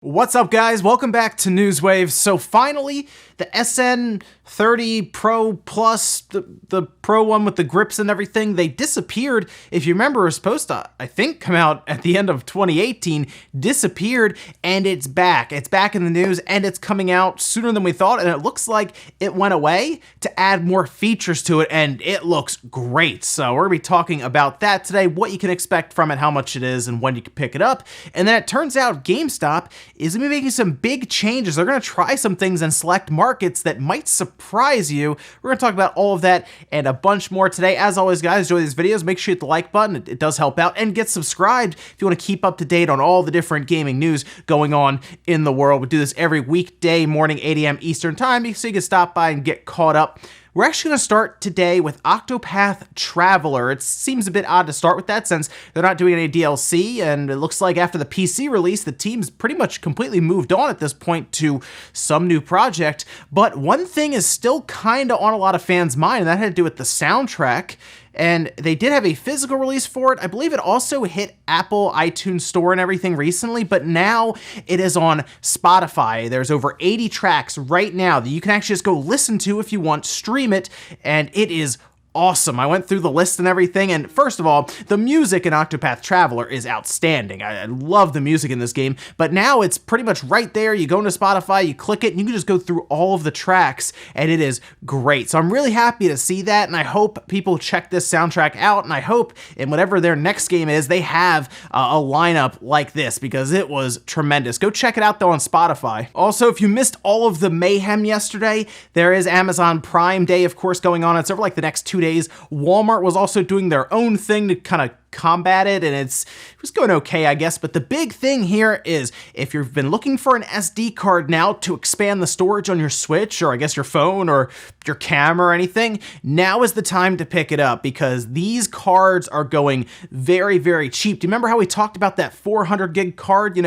What's up, guys? Welcome back to Newswave. So finally, the SN30 Pro Plus, the Pro one with the grips and everything, they disappeared. If you remember, it was supposed to, I think, come out at the end of 2018, disappeared, and it's back. It's back in the news, and it's coming out sooner than we thought, and it looks like it went away to add more features to it, and it looks great. So we're gonna be talking about that today, what you can expect from it, how much it is, and when you can pick it up. And then it turns out GameStop is going to be making some big changes. They're going to try some things in select markets that might surprise you. We're going to talk about all of that and a bunch more today. As always, guys, enjoy these videos. Make sure you hit the like button. It does help out. And get subscribed if you want to keep up to date on all the different gaming news going on in the world. We do this every weekday morning, 8 a.m. Eastern time, so you can stop by and get caught up. We're actually going to start today with Octopath Traveler. It seems a bit odd to start with that since they're not doing any DLC, and it looks like after the PC release, the team's pretty much completely moved on at this point to some new project. But one thing is still kind of on a lot of fans' mind, and that had to do with the soundtrack. And they did have a physical release for it. I believe it also hit Apple iTunes Store and everything recently, but now it is on Spotify. There's over 80 tracks right now that you can actually just go listen to if you want, stream it, and it is awesome. I went through the list and everything, and first of all, the music in Octopath Traveler is outstanding. I love the music in this game, but now it's pretty much right there. You go into Spotify, you click it, and you can just go through all of the tracks, and it is great. So I'm really happy to see that, and I hope people check this soundtrack out, and I hope in whatever their next game is, they have a lineup like this, because it was tremendous. Go check it out, though, on Spotify. Also, if you missed all of the mayhem yesterday, there is Amazon Prime Day, of course, going on. It's over like the next 2 days. Walmart was also doing their own thing to kind of combat it, and it was going okay, I guess. But the big thing here is if you've been looking for an SD card now to expand the storage on your Switch, or I guess your phone or your camera or anything, now is the time to pick it up, because these cards are going very, very cheap. Do you remember how we talked about that 400 gig card,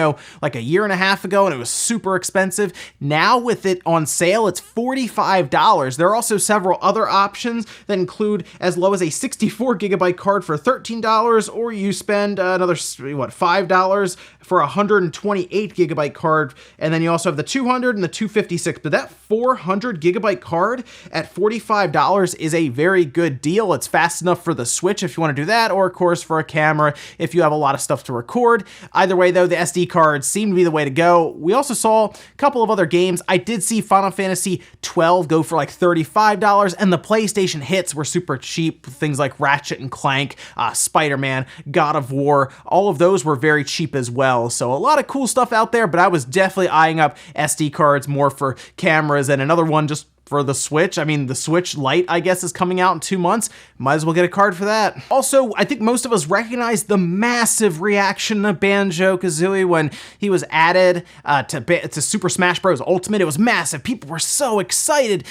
like a year and a half ago, and it was super expensive? Now with it on sale, it's $45. There are also several other options that include as low as a 64 gigabyte card for $13, or you spend another, $5 for a 128 gigabyte card, and then you also have the 200 and the 256. But that 400 gigabyte card at $45 is a very good deal. It's fast enough for the Switch if you want to do that, or of course for a camera if you have a lot of stuff to record. Either way, though, the SD cards seem to be the way to go. We also saw a couple of other games. I did see Final Fantasy 12 go for like $35, and the PlayStation hits were super cheap. Things like Ratchet and Clank, Spider-Man, God of War, all of those were very cheap as well. So a lot of cool stuff out there, but I was definitely eyeing up SD cards more for cameras, and another one just for the Switch. I mean, the Switch Lite, I guess, is coming out in 2 months. Might as well get a card for that. Also, I think most of us recognize the massive reaction to BanjoKazooie when he was added to Super Smash Bros. Ultimate. It was massive. People were so excited.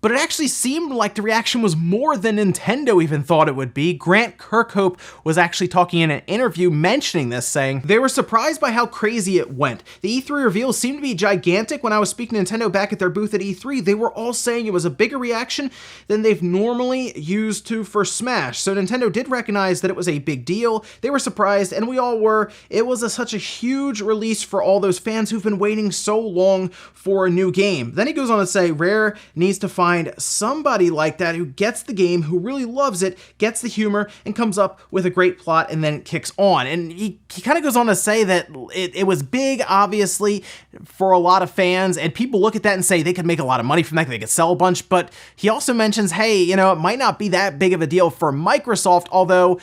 But it actually seemed like the reaction was more than Nintendo even thought it would be. Grant Kirkhope was actually talking in an interview mentioning this, saying they were surprised by how crazy it went. The E3 reveal seemed to be gigantic. When I was speaking to Nintendo back at their booth at E3, they were all saying it was a bigger reaction than they've normally used to for Smash. So Nintendo did recognize that it was a big deal. They were surprised, and we all were. It was such a huge release for all those fans who've been waiting so long for a new game. Then he goes on to say Rare needs to find somebody like that who gets the game, who really loves it, gets the humor, and comes up with a great plot, and then it kicks on. And he kind of goes on to say that it was big, obviously, for a lot of fans, and people look at that and say they could make a lot of money from that, they could sell a bunch, but he also mentions, hey, it might not be that big of a deal for Microsoft, although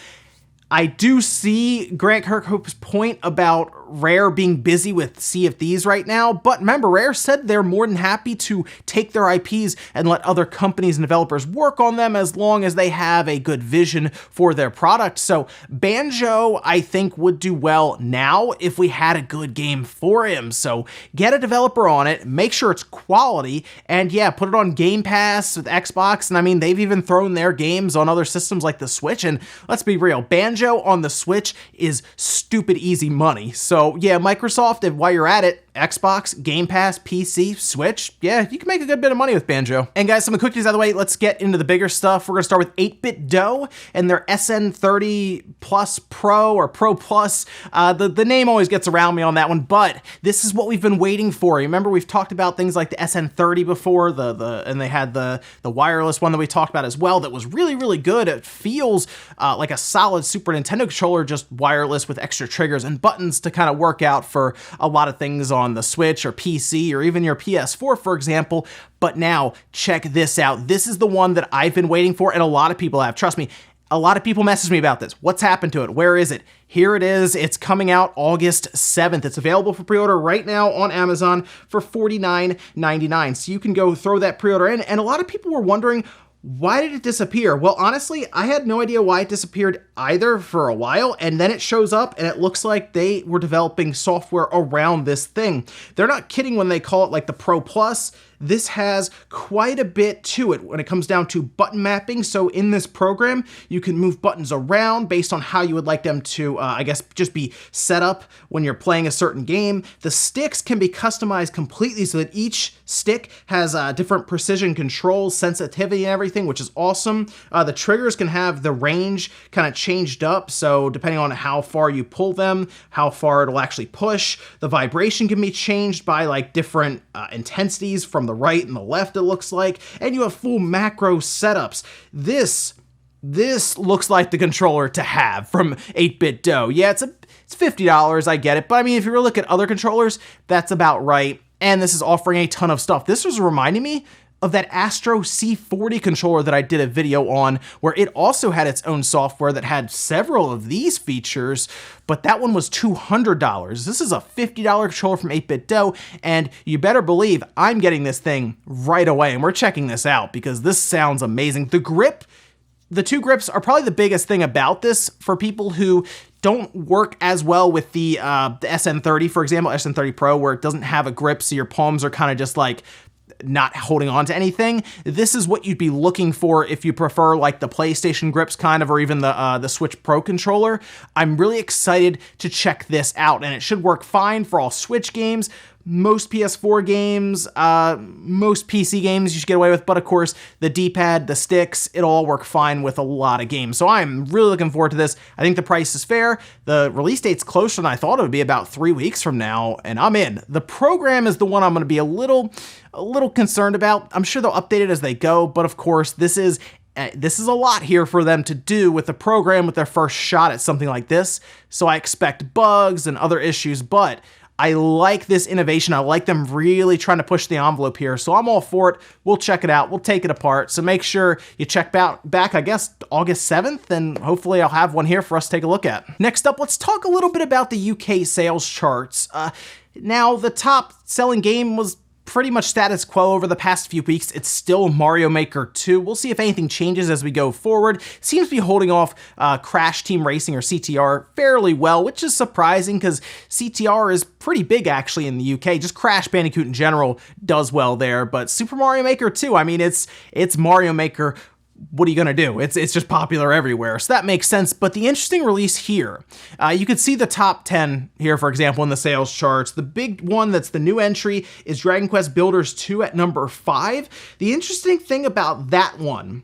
I do see Grant Kirkhope's point about Rare being busy with Sea of Thieves right now, but remember, Rare said they're more than happy to take their IPs and let other companies and developers work on them as long as they have a good vision for their product. So Banjo, I think, would do well now if we had a good game for him. So get a developer on it, make sure it's quality, and yeah, put it on Game Pass with Xbox, and I mean, they've even thrown their games on other systems like the Switch, and let's be real, Banjo on the Switch is stupid easy money. So yeah, Microsoft, while you're at it, Xbox, Game Pass, PC, Switch, yeah, you can make a good bit of money with Banjo. And guys, some of the cookies out of the way, let's get into the bigger stuff. We're gonna start with 8BitDo's and their SN30 Plus Pro or Pro Plus. The name always gets around me on that one, but this is what we've been waiting for. You remember we've talked about things like the SN30 before, and they had the wireless one that we talked about as well that was really, really good. It feels like a solid Super Nintendo controller, just wireless with extra triggers and buttons to kind of work out for a lot of things on the Switch or PC or even your PS4, for example. But now check this out. This is the one that I've been waiting for, and a lot of people have. Trust me, a lot of people message me about this. What's happened to it? Where is it? Here it is. It's coming out August 7th. It's available for pre-order right now on Amazon for $49.99. So you can go throw that pre-order in. And a lot of people were wondering, why did it disappear? Well, honestly, I had no idea why it disappeared either for a while, and then it shows up and it looks like they were developing software around this thing. They're not kidding when they call it like the Pro Plus. This has quite a bit to it when it comes down to button mapping. So in this program, you can move buttons around based on how you would like them to, I guess, just be set up when you're playing a certain game. The sticks can be customized completely so that each stick has different precision controls, sensitivity and everything, which is awesome. The triggers can have the range kind of changed up. So depending on how far you pull them, how far it'll actually push. The vibration can be changed by like different intensities from the right and the left, it looks like, and you have full macro setups. This looks like the controller to have from 8BitDo's. Yeah, it's $50, I get it, but I mean, if you really look at other controllers, that's about right, and this is offering a ton of stuff. This was reminding me of that Astro C40 controller that I did a video on, where it also had its own software that had several of these features, but that one was $200. This is a $50 controller from 8BitDo's, and you better believe I'm getting this thing right away, and we're checking this out because this sounds amazing. The two grips are probably the biggest thing about this for people who don't work as well with the SN30, for example, SN30 Pro, where it doesn't have a grip, so your palms are kind of just like not holding on to anything. This is what you'd be looking for if you prefer like the PlayStation grips kind of, or even the Switch Pro controller. I'm really excited to check this out, and it should work fine for all Switch games, most PS4 games, most PC games you should get away with, but of course the D-pad, the sticks, it'll all work fine with a lot of games. So I'm really looking forward to this. I think the price is fair. The release date's closer than I thought it would be, about 3 weeks from now, and I'm in. The program is the one I'm going to be a little concerned about. I'm sure they'll update it as they go, but of course this is a lot here for them to do with the program with their first shot at something like this. So I expect bugs and other issues, but I like this innovation. I like them really trying to push the envelope here. So I'm all for it. We'll check it out. We'll take it apart. So make sure you check back, I guess, August 7th, and hopefully I'll have one here for us to take a look at. Next up, let's talk a little bit about the UK sales charts. Now, the top selling game was pretty much status quo over the past few weeks. It's still Mario Maker 2. We'll see if anything changes as we go forward. Seems to be holding off Crash Team Racing, or CTR, fairly well, which is surprising because CTR is pretty big actually in the UK. Just Crash Bandicoot in general does well there, but Super Mario Maker 2, I mean, it's Mario Maker. What are you gonna do? It's just popular everywhere, so that makes sense. But the interesting release here, you can see the top 10 here, for example, in the sales charts. The big one that's the new entry is Dragon Quest Builders 2 at number 5. The interesting thing about that one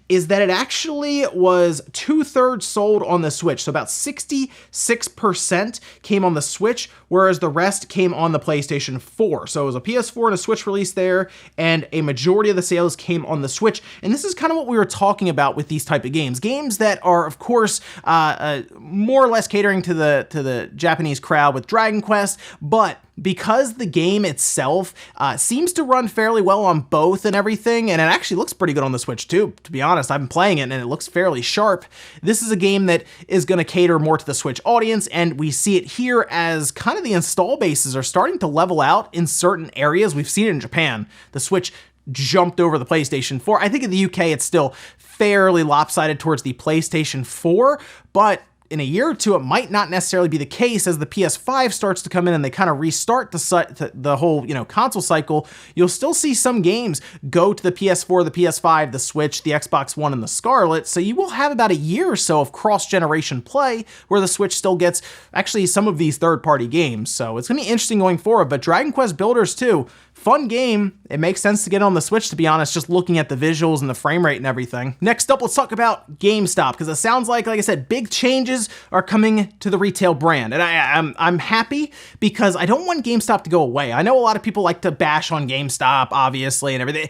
is that it actually was 2/3 sold on the Switch. So about 66% came on the Switch, whereas the rest came on the PlayStation 4. So it was a PS4 and a Switch release there, and a majority of the sales came on the Switch. And this is kind of what we were talking about with these type of games. Games that are, of course, more or less catering to the Japanese crowd with Dragon Quest, but because the game itself seems to run fairly well on both and everything, and it actually looks pretty good on the Switch too, to be honest. I've been playing it and it looks fairly sharp. This is a game that is going to cater more to the Switch audience, and we see it here as kind of the install bases are starting to level out in certain areas. We've seen it in Japan. The Switch jumped over the PlayStation 4. I think in the UK it's still fairly lopsided towards the PlayStation 4, but in a year or two, it might not necessarily be the case as the PS5 starts to come in and they kind of restart the whole, console cycle. You'll still see some games go to the PS4, the PS5, the Switch, the Xbox One, and the Scarlet. So you will have about a year or so of cross-generation play where the Switch still gets actually some of these third-party games. So it's going to be interesting going forward. But Dragon Quest Builders 2, fun game. It makes sense to get on the Switch, to be honest, just looking at the visuals and the frame rate and everything. Next up, let's talk about GameStop, because it sounds like I said, big changes are coming to the retail brand. And I'm happy because I don't want GameStop to go away. I know a lot of people like to bash on GameStop, obviously, and everything.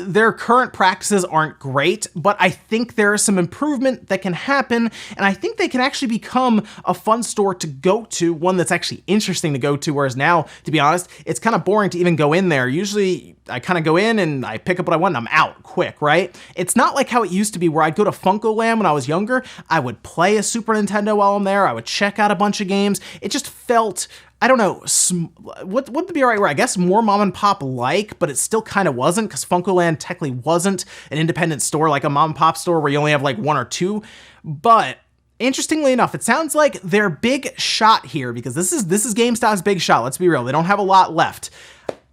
Their current practices aren't great, but I think there is some improvement that can happen, and I think they can actually become a fun store to go to, one that's actually interesting to go to, whereas now, to be honest, it's kind of boring to even go in there. Usually I kind of go in and I pick up what I want and I'm out quick, right? It's not like how it used to be where I'd go to Funko Land when I was younger. I would play a Super Nintendo while I'm there. I would check out a bunch of games. It just felt, I don't know, what would be the right word? I guess more mom and pop like, but it still kind of wasn't, because Funko Land technically wasn't an independent store like a mom and pop store where you only have like one or two. But interestingly enough, it sounds like their big shot here, because this is GameStop's big shot. Let's be real. They don't have a lot left,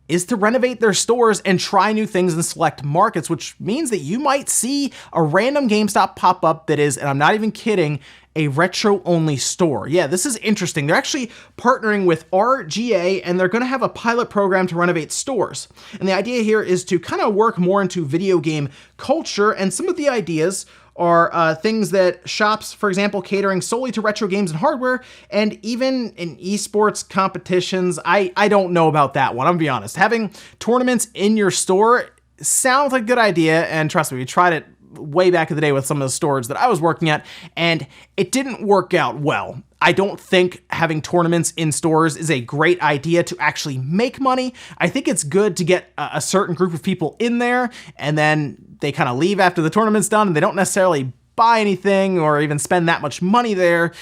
is to renovate their stores and try new things in select markets, which means that you might see a random GameStop pop up that is, and I'm not even kidding, a retro-only store. Yeah, this is interesting. They're actually partnering with RGA, and they're going to have a pilot program to renovate stores. And the idea here is to kind of work more into video game culture, and some of the ideas are things that shops, for example, catering solely to retro games and hardware, and even in esports competitions. I don't know about that one, I'm gonna be honest. Having tournaments in your store sounds like a good idea, and trust me, we tried it way back in the day with some of the stores that I was working at, and it didn't work out well. I don't think having tournaments in stores is a great idea to actually make money. I think it's good to get a certain group of people in there, and then they kind of leave after the tournament's done, and they don't necessarily buy anything or even spend that much money there.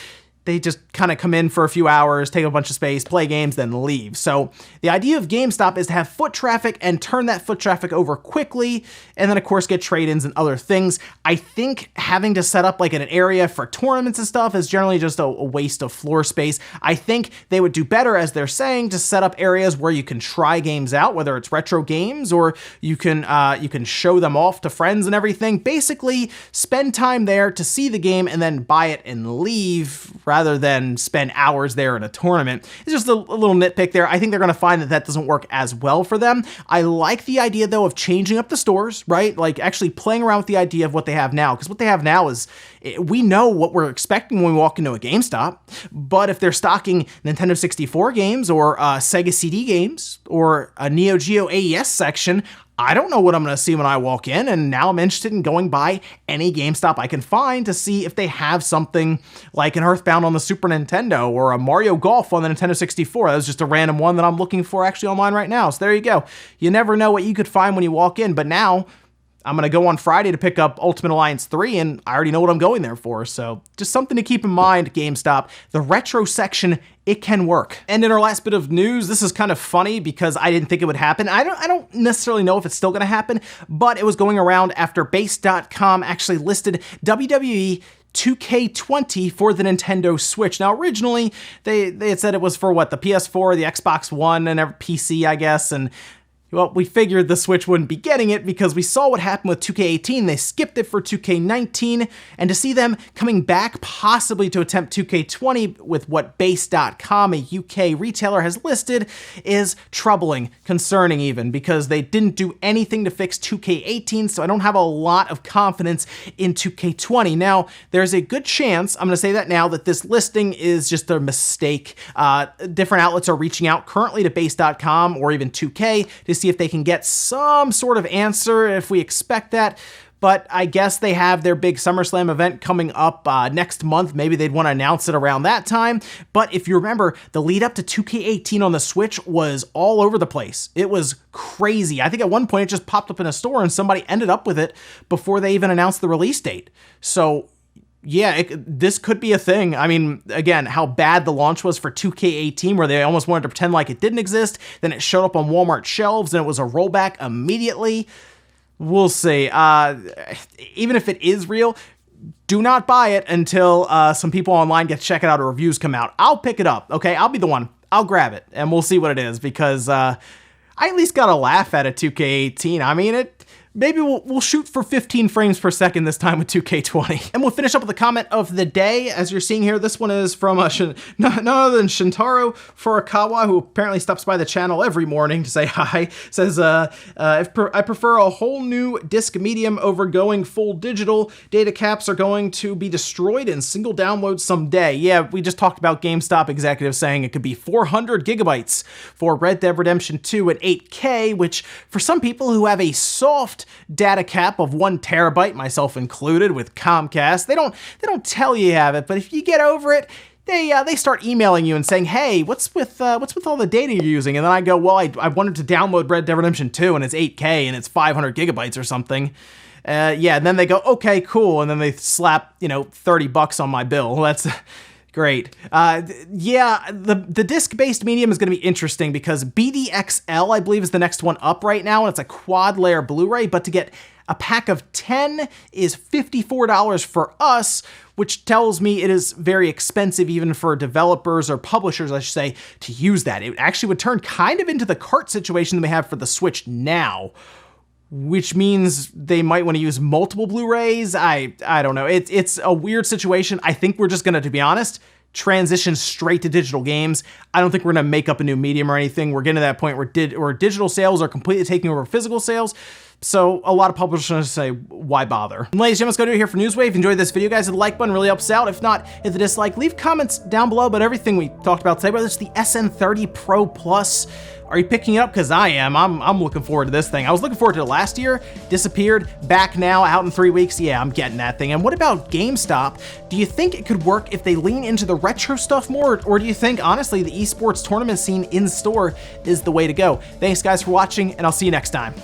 They just kind of come in for a few hours, take a bunch of space, play games, then leave. So the idea of GameStop is to have foot traffic and turn that foot traffic over quickly, and then of course get trade-ins and other things. I think having to set up like an area for tournaments and stuff is generally just a waste of floor space. I think they would do better, as they're saying, to set up areas where you can try games out, whether it's retro games or you can show them off to friends and everything. Basically, spend time there to see the game and then buy it and leave, rather than spend hours there in a tournament. It's just a little nitpick there. I think they're going to find that that doesn't work as well for them. I like the idea, though, of changing up the stores, right? Like actually playing around with the idea of what they have now, because what they have now is, we know what we're expecting when we walk into a GameStop, but if they're stocking Nintendo 64 games or Sega CD games or a Neo Geo AES section, I don't know what I'm going to see when I walk in, and now I'm interested in going by any GameStop I can find to see if they have something like an Earthbound on the Super Nintendo or a Mario Golf on the Nintendo 64. That was just a random one that I'm looking for actually online right now. So there you go. You never know what you could find when you walk in, but now I'm going to go on Friday to pick up Ultimate Alliance 3, and I already know what I'm going there for. So just something to keep in mind, GameStop. The retro section, it can work. And in our last bit of news, this is kind of funny because I didn't think it would happen. I don't necessarily know if it's still going to happen, but it was going around after Base.com actually listed WWE 2K20 for the Nintendo Switch. Now, originally, they had said it was for what, the PS4, the Xbox One, and PC, I guess, and well, we figured the Switch wouldn't be getting it because we saw what happened with 2K18. They skipped it for 2K19, and to see them coming back possibly to attempt 2K20 with what Base.com, a UK retailer, has listed is troubling, concerning even, because they didn't do anything to fix 2K18, so I don't have a lot of confidence in 2K20. Now, there's a good chance, I'm going to say that now, that this listing is just a mistake. Different outlets are reaching out currently to Base.com or even 2K to see if they can get some sort of answer if we expect that. But I guess they have their big SummerSlam event coming up next month. Maybe they'd want to announce it around that time. But if you remember, the lead up to 2K18 on the Switch was all over the place. It was crazy. I think at one point it just popped up in a store and somebody ended up with it before they even announced the release date. So yeah, this could be a thing. I mean, again, how bad the launch was for 2K18, where they almost wanted to pretend like it didn't exist. Then it showed up on Walmart shelves, and it was a rollback immediately. We'll see. Even if it is real, do not buy it until some people online get to check it out or reviews come out. I'll pick it up, okay? I'll be the one. I'll grab it, and we'll see what it is, because I at least got to laugh at a 2K18. I mean, maybe we'll shoot for 15 frames per second this time with 2K20. And we'll finish up with the comment of the day. As you're seeing here, this one is from none other than Shintaro Furukawa, who apparently stops by the channel every morning to say hi. Says, I prefer a whole new disc medium over going full digital. Data caps are going to be destroyed in single download someday. Yeah, we just talked about GameStop executives saying it could be 400 gigabytes for Red Dead Redemption 2 at 8K, which for some people who have a soft data cap of 1 terabyte, myself included, with Comcast, they don't tell you have it, but if you get over it, they start emailing you and saying, hey, what's with all the data you're using? And then I go, well, I wanted to download Red Dead Redemption 2 and it's 8K and it's 500 gigabytes or something. Yeah, and then they go, okay, cool, and then they slap, $30 on my bill. That's great. Yeah, the disc-based medium is going to be interesting because BDXL, I believe, is the next one up right now, and it's a quad-layer Blu-ray, but to get a pack of 10 is $54 for us, which tells me it is very expensive even for developers or publishers, I should say, to use that. It actually would turn kind of into the cart situation that we have for the Switch now, which means they might want to use multiple Blu-rays. I don't know. It's a weird situation. I think we're just gonna, to be honest, transition straight to digital games. I don't think we're gonna make up a new medium or anything. We're getting to that point where digital sales are completely taking over physical sales. So a lot of publishers say, why bother? And ladies and gentlemen, let's go do it here for Newswave. If you enjoyed this video, guys, hit the like button, really helps out. If not, hit the dislike. Leave comments down below about everything we talked about today, whether it's the SN30 Pro Plus. Are you picking it up? Because I am. I'm looking forward to this thing. I was looking forward to it last year, disappeared, back now, out in 3 weeks. Yeah, I'm getting that thing. And what about GameStop? Do you think it could work if they lean into the retro stuff more? Or do you think, honestly, the esports tournament scene in store is the way to go? Thanks, guys, for watching, and I'll see you next time.